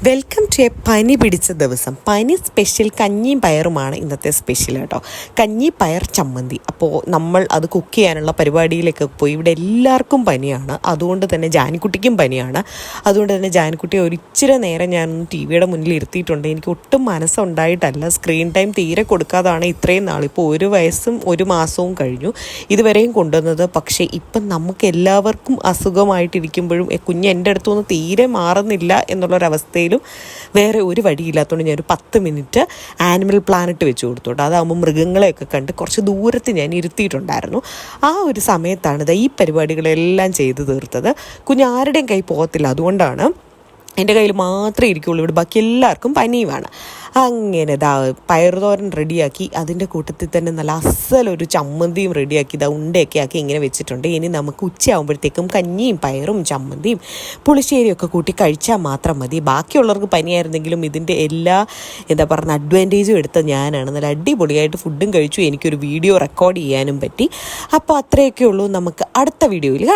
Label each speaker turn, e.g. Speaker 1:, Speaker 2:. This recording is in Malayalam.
Speaker 1: വെൽക്കം ടു എ പനി പിടിച്ച ദിവസം. പനി സ്പെഷ്യൽ കഞ്ഞിയും പയറുമാണ് ഇന്നത്തെ സ്പെഷ്യൽ കേട്ടോ. കഞ്ഞി പയർ ചമ്മന്തി. അപ്പോൾ നമ്മൾ അത് കുക്ക് ചെയ്യാനുള്ള പരിപാടിയിലേക്ക് പോയി. ഇവിടെ എല്ലാവർക്കും പനിയാണ്, അതുകൊണ്ട് തന്നെ ജാനിക്കുട്ടിക്കും പനിയാണ്. അതുകൊണ്ട് തന്നെ ജാനിക്കുട്ടിയെ ഒരിച്ചിരി നേരം ഞാനൊന്ന് ടി വിയുടെ മുന്നിൽ ഇരുത്തിയിട്ടുണ്ട്. എനിക്ക് ഒട്ടും മനസ്സുണ്ടായിട്ടല്ല, സ്ക്രീൻ ടൈം തീരെ കൊടുക്കാതാണ് ഇത്രയും നാൾ. ഇപ്പോൾ 1 വയസ്സും 1 മാസവും കഴിഞ്ഞു ഇതുവരെയും കൊണ്ടുവന്നത്. പക്ഷേ ഇപ്പം നമുക്ക് എല്ലാവർക്കും അസുഖമായിട്ടിരിക്കുമ്പോഴും കുഞ്ഞ് എൻ്റെ അടുത്തുനിന്ന് തീരെ മാറുന്നില്ല എന്നുള്ളൊരവസ്ഥയിൽ വേറെ ഒരു വഴിയില്ലാത്തതുകൊണ്ട് ഞാനൊരു 10 മിനിറ്റ് ആനിമൽ പ്ലാനറ്റ് വെച്ച് കൊടുത്തോട്ടെ. അതാകുമ്പോൾ മൃഗങ്ങളെയൊക്കെ കണ്ട് കുറച്ച് ദൂരത്ത് ഞാൻ ഇരുത്തിയിട്ടുണ്ടായിരുന്നു. ആ ഒരു സമയത്താണ് ഈ പരിപാടികളെല്ലാം ചെയ്തു തീർത്തത്. കുഞ്ഞാരുടെയും കൈ പോകത്തില്ല, അതുകൊണ്ടാണ് എൻ്റെ കയ്യിൽ മാത്രമേ ഇരിക്കുകയുള്ളൂ. ഇവിടെ ബാക്കി എല്ലാവർക്കും പനിയുമാണ്. അങ്ങനെ പയറുതോരൻ റെഡിയാക്കി, അതിൻ്റെ കൂട്ടത്തിൽ തന്നെ നല്ല അസലൊരു ചമ്മന്തിയും റെഡിയാക്കി ഉണ്ടയൊക്കെ ആക്കി ഇങ്ങനെ വെച്ചിട്ടുണ്ട്. ഇനി നമുക്ക് ഉച്ചയാകുമ്പോഴത്തേക്കും കഞ്ഞിയും പയറും ചമ്മന്തിയും പുളിശ്ശേരിയൊക്കെ കൂട്ടി കഴിച്ചാൽ മാത്രം മതി. ബാക്കിയുള്ളവർക്ക് പനിയായിരുന്നെങ്കിലും ഇതിൻ്റെ എല്ലാ അഡ്വാൻറ്റേജും എടുത്ത ഞാനാണ്. നല്ല അടിപൊളിയായിട്ട് ഫുഡും കഴിച്ചു. എനിക്കൊരു വീഡിയോ റെക്കോർഡ് ചെയ്യാനും പറ്റി. അപ്പോൾ അത്രയൊക്കെ ഉള്ളൂ. നമുക്ക് അടുത്ത വീഡിയോയിൽ കാണാം.